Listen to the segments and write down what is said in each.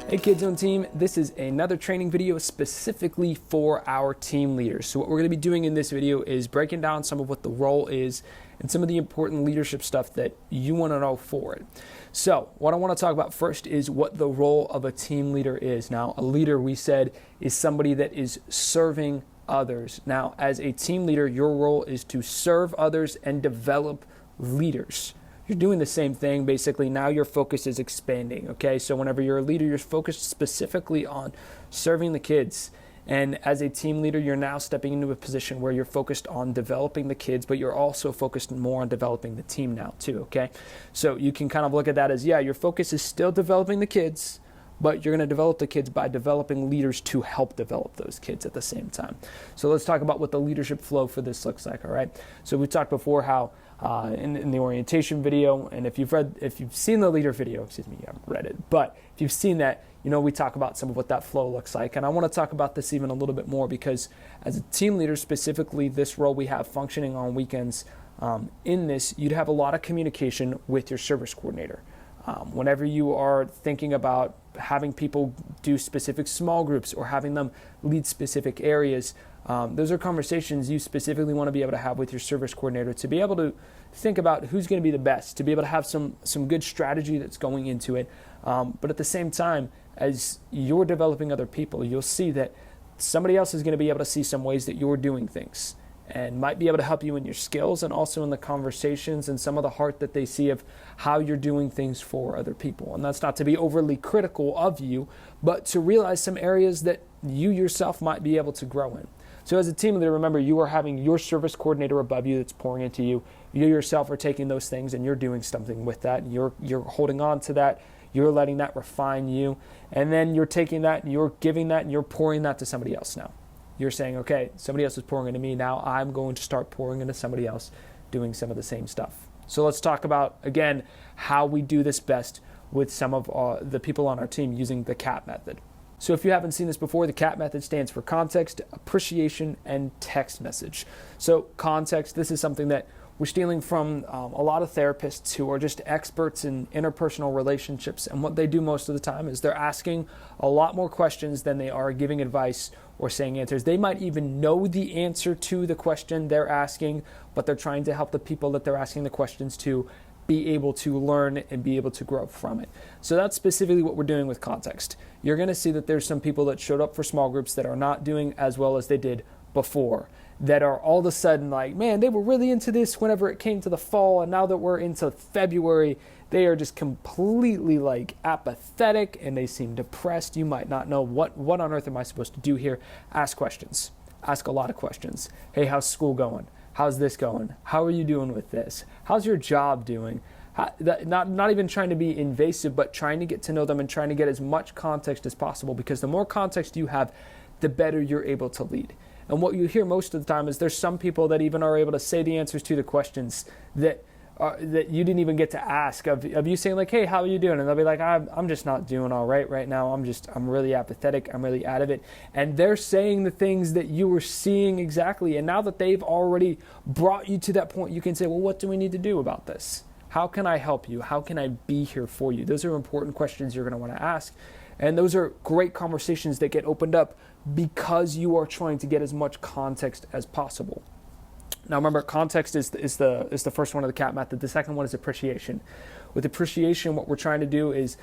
Hey Kids Zone team, this is another training video specifically for our team leaders. So what we're going to be doing in this video is breaking down some of what the role is and some of the important leadership stuff that you want to know for it. So what I want to talk about first is what the role of a team leader is. Now, a leader, we said, is somebody that is serving others. Now, as a team leader, your role is to serve others and develop leaders. You're doing the same thing. Basically, now your focus is expanding, okay? So whenever you're a leader, you're focused specifically on serving the kids. And as a team leader, you're now stepping into a position where you're focused on developing the kids, but you're also focused more on developing the team now too, okay? So you can kind of look at that as, yeah, your focus is still developing the kids, but you're going to develop the kids by developing leaders to help develop those kids at the same time. So let's talk about what the leadership flow for this looks like, all right? So we talked before how in the orientation video, and if you've seen the leader video, you haven't read it, but if you've seen that, you know we talk about some of what that flow looks like. And I want to talk about this even a little bit more because as a team leader, specifically this role we have functioning on weekends, in this, you'd have a lot of communication with your service coordinator. Whenever you are thinking about having people do specific small groups or having them lead specific areas, those are conversations you specifically want to be able to have with your service coordinator to be able to think about who's going to be the best, to be able to have some good strategy that's going into it. But at the same time, as you're developing other people, you'll see that somebody else is going to be able to see some ways that you're doing things and might be able to help you in your skills and also in the conversations and some of the heart that they see of how you're doing things for other people. And that's not to be overly critical of you, but to realize some areas that you yourself might be able to grow in. So as a team leader, remember, you are having your service coordinator above you that's pouring into you. You yourself are taking those things and you're doing something with that. You're holding on to that. You're letting that refine you. And then you're taking that and you're giving that and you're pouring that to somebody else now. You're saying, okay, somebody else is pouring into me. Now I'm going to start pouring into somebody else doing some of the same stuff. So let's talk about, again, how we do this best with some of the people on our team using the CAP method. So if you haven't seen this before, the CAP method stands for context, appreciation, and text message. So context, this is something that we're stealing from a lot of therapists who are just experts in interpersonal relationships. And what they do most of the time is they're asking a lot more questions than they are giving advice or saying answers. They might even know the answer to the question they're asking, but they're trying to help the people that they're asking the questions to be able to learn and be able to grow from it. So that's specifically what we're doing with context. You're going to see that there's some people that showed up for small groups that are not doing as well as they did before, that are all of a sudden like, man, they were really into this whenever it came to the fall, and now that we're into February, they are just completely like apathetic and they seem depressed. You might not know what on earth am I supposed to do here. Ask questions. Ask a lot of questions. Hey, how's school going? How's this going? How are you doing with this? How's your job doing? Not even trying to be invasive, but trying to get to know them and trying to get as much context as possible, because the more context you have, the better you're able to lead. And what you hear most of the time is there's some people that even are able to say the answers to the questions that you didn't even get to ask of you saying like, hey, how are you doing? And they'll be like, I'm just not doing all right now. I'm really apathetic. I'm really out of it. And they're saying the things that you were seeing exactly. And now that they've already brought you to that point, you can say, well, what do we need to do about this? How can I help you? How can I be here for you? Those are important questions you're going to want to ask. And those are great conversations that get opened up because you are trying to get as much context as possible. Now remember, context is the first one of the CAP method. The second one is appreciation. With appreciation, what we're trying to do is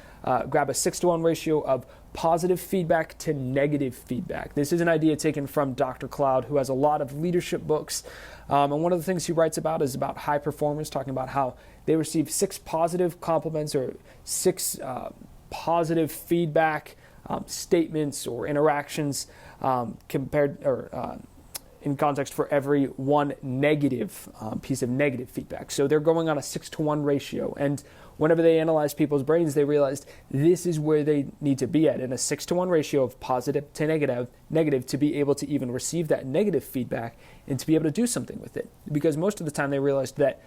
grab a 6-to-1 ratio of positive feedback to negative feedback. This is an idea taken from Dr. Cloud, who has a lot of leadership books. And one of the things he writes about is about high performers, talking about how they receive 6 positive compliments or 6 positive feedback statements or interactions in context for every 1 negative piece of negative feedback. So they're going on a 6-to-1 ratio. And whenever they analyzed people's brains, they realized this is where they need to be at, in a 6-to-1 ratio of positive to negative to be able to even receive that negative feedback and to be able to do something with it. Because most of the time they realized that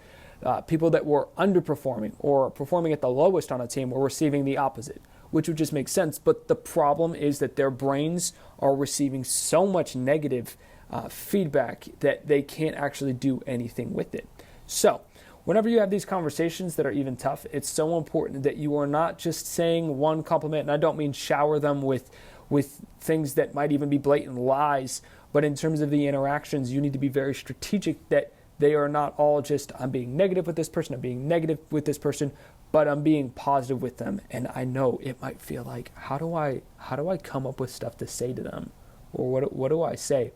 people that were underperforming or performing at the lowest on a team were receiving the opposite, which would just make sense. But the problem is that their brains are receiving so much negative feedback that they can't actually do anything with it. So whenever you have these conversations that are even tough, it's so important that you are not just saying one compliment, and I don't mean shower them with things that might even be blatant lies, but in terms of the interactions, you need to be very strategic that they are not all just, I'm being negative with this person, I'm being negative with this person, but I'm being positive with them. And I know it might feel like, how do I come up with stuff to say to them? Or what do I say?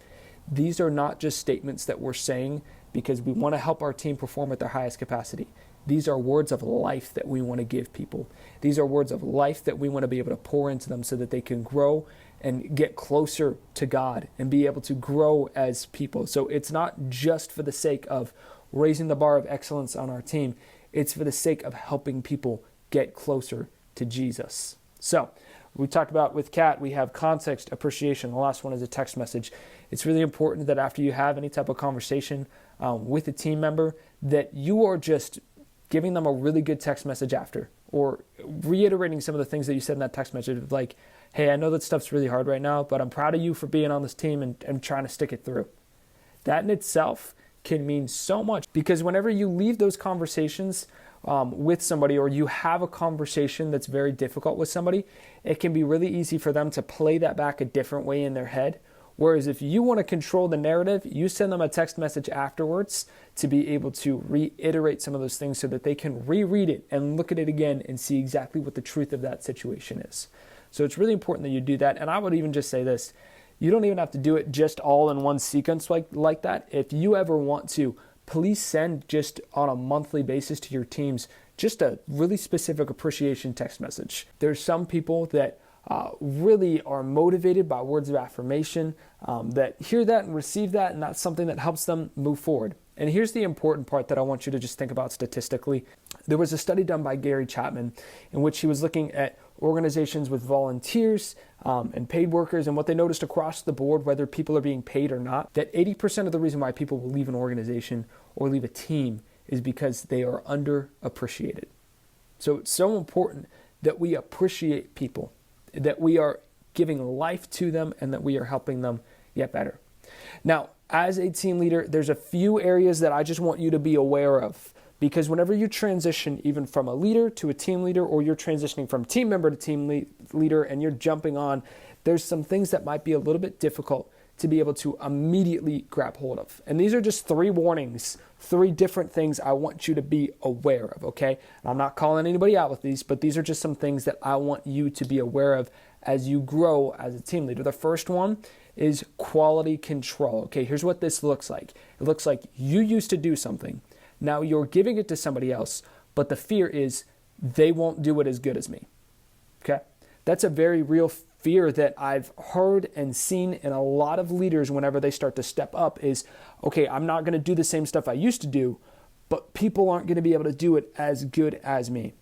These are not just statements that we're saying because we want to help our team perform at their highest capacity. These are words of life that we want to give people. These are words of life that we want to be able to pour into them so that they can grow and get closer to God and be able to grow as people. So it's not just for the sake of raising the bar of excellence on our team. It's for the sake of helping people get closer to Jesus. So we talked about with Kat, we have context, appreciation. The last one is a text message. It's really important that after you have any type of conversation with a team member, that you are just giving them a really good text message after, or reiterating some of the things that you said in that text message, like, hey, I know that stuff's really hard right now, but I'm proud of you for being on this team and trying to stick it through. That in itself can mean so much, because whenever you leave those conversations with somebody, or you have a conversation that's very difficult with somebody, it can be really easy for them to play that back a different way in their head. Whereas if you want to control the narrative, you send them a text message afterwards to be able to reiterate some of those things so that they can reread it and look at it again and see exactly what the truth of that situation is. So it's really important that you do that. And I would even just say this, you don't even have to do it just all in one sequence like that. If you ever want to, please send just on a monthly basis to your teams just a really specific appreciation text message. There's some people that really are motivated by words of affirmation, that hear that and receive that, and that's something that helps them move forward. And here's the important part that I want you to just think about statistically. There was a study done by Gary Chapman in which he was looking at organizations with volunteers and paid workers, and what they noticed across the board, whether people are being paid or not, that 80% of the reason why people will leave an organization or leave a team is because they are underappreciated. So it's so important that we appreciate people, that we are giving life to them, and that we are helping them get better. Now, as a team leader, there's a few areas that I just want you to be aware of, because whenever you transition even from a leader to a team leader, or you're transitioning from team member to team leader and you're jumping on, there's some things that might be a little bit difficult to be able to immediately grab hold of. And these are just 3 warnings, 3 different things I want you to be aware of, okay? And I'm not calling anybody out with these, but these are just some things that I want you to be aware of as you grow as a team leader. The first one is quality control. Okay, here's what this looks like. It looks like you used to do something. Now you're giving it to somebody else, but the fear is they won't do it as good as me. Okay? That's a very real fear that I've heard and seen in a lot of leaders whenever they start to step up is, okay, I'm not going to do the same stuff I used to do, but people aren't going to be able to do it as good as me.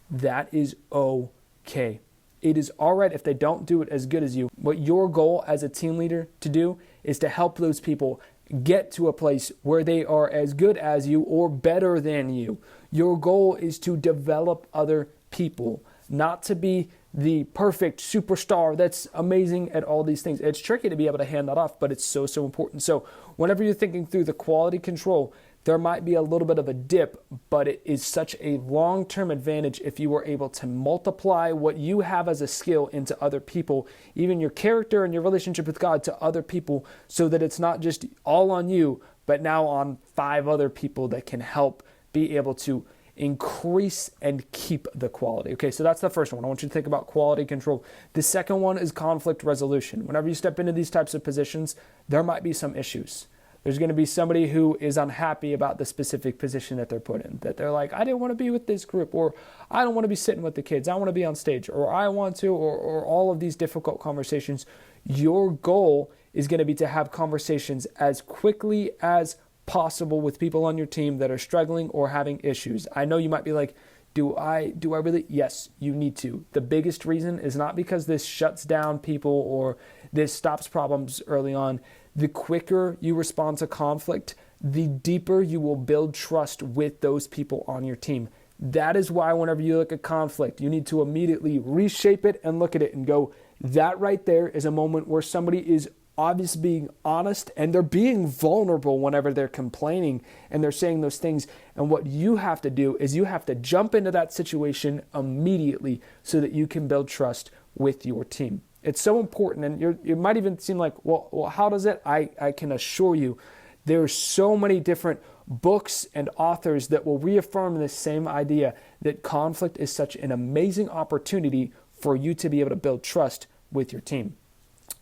That is okay. It is all right if they don't do it as good as you. What your goal as a team leader to do is to help those people get to a place where they are as good as you or better than you. Your goal is to develop other people, not to be the perfect superstar that's amazing at all these things. It's tricky to be able to hand that off, but it's so important. So whenever you're thinking through the quality control, there might be a little bit of a dip, but it is such a long-term advantage if you are able to multiply what you have as a skill into other people, even your character and your relationship with God to other people, so that it's not just all on you, but now on 5 other people that can help be able to increase and keep the quality. Okay, so that's the first one. I want you to think about quality control. The second one is conflict resolution. Whenever you step into these types of positions, there might be some issues. There's going to be somebody who is unhappy about the specific position that they're put in, that they're like, I didn't want to be with this group, or I don't want to be sitting with the kids, I want to be on stage, or I want to, or all of these difficult conversations. Your goal is going to be to have conversations as quickly as possible with people on your team that are struggling or having issues. I know you might be like, do I really? Yes, you need to. The biggest reason is not because this shuts down people or this stops problems early on. The quicker you respond to conflict, the deeper you will build trust with those people on your team. That is why whenever you look at conflict, you need to immediately reshape it and look at it and go, that right there is a moment where somebody is obviously being honest, and they're being vulnerable whenever they're complaining and they're saying those things. And what you have to do is you have to jump into that situation immediately so that you can build trust with your team. It's so important. And it might even seem like, well, how does it? I can assure you there's so many different books and authors that will reaffirm this same idea that conflict is such an amazing opportunity for you to be able to build trust with your team.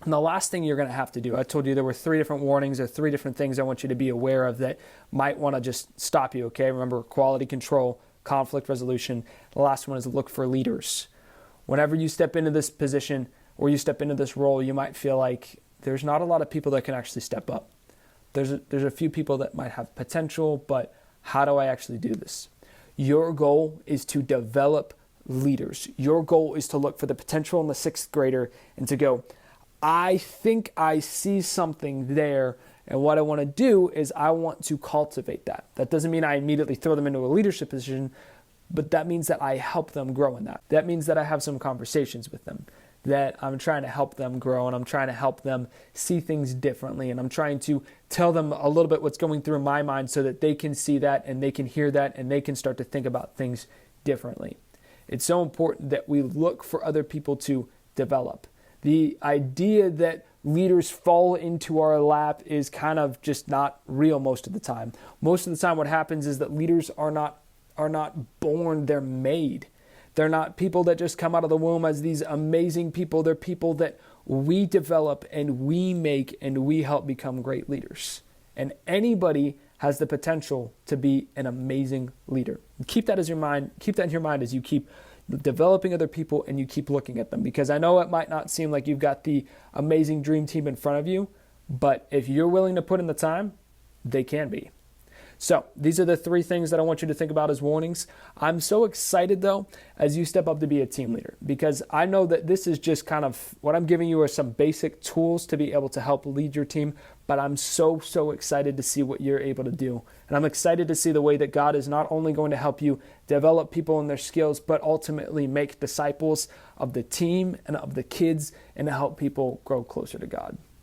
And the last thing you're going to have to do, I told you there were 3 different warnings or 3 different things I want you to be aware of that might want to just stop you, okay? Remember, quality control, conflict resolution. The last one is look for leaders. Whenever you step into this position or you step into this role, you might feel like there's not a lot of people that can actually step up. There's a few people that might have potential, but how do I actually do this? Your goal is to develop leaders. Your goal is to look for the potential in the 6th grader and to go, I think I see something there, and what I want to do is I want to cultivate that. That doesn't mean I immediately throw them into a leadership position, but that means that I help them grow in that. That means that I have some conversations with them, that I'm trying to help them grow, and I'm trying to help them see things differently, and I'm trying to tell them a little bit what's going through my mind so that they can see that and they can hear that and they can start to think about things differently. It's so important that we look for other people to develop. The idea that leaders fall into our lap is kind of just not real most of the time. Most of the time what happens is that leaders are not born, they're made. They're not people that just come out of the womb as these amazing people. They're people that we develop and we make and we help become great leaders. And anybody has the potential to be an amazing leader. Keep that in your mind as you keep developing other people and you keep looking at them, because I know it might not seem like you've got the amazing dream team in front of you, but if you're willing to put in the time, they can be. So these are the 3 things that I want you to think about as warnings. I'm so excited though as you step up to be a team leader, because I know that this is just kind of what I'm giving you are some basic tools to be able to help lead your team, but I'm so excited to see what you're able to do. And I'm excited to see the way that God is not only going to help you develop people in their skills, but ultimately make disciples of the team and of the kids and to help people grow closer to God.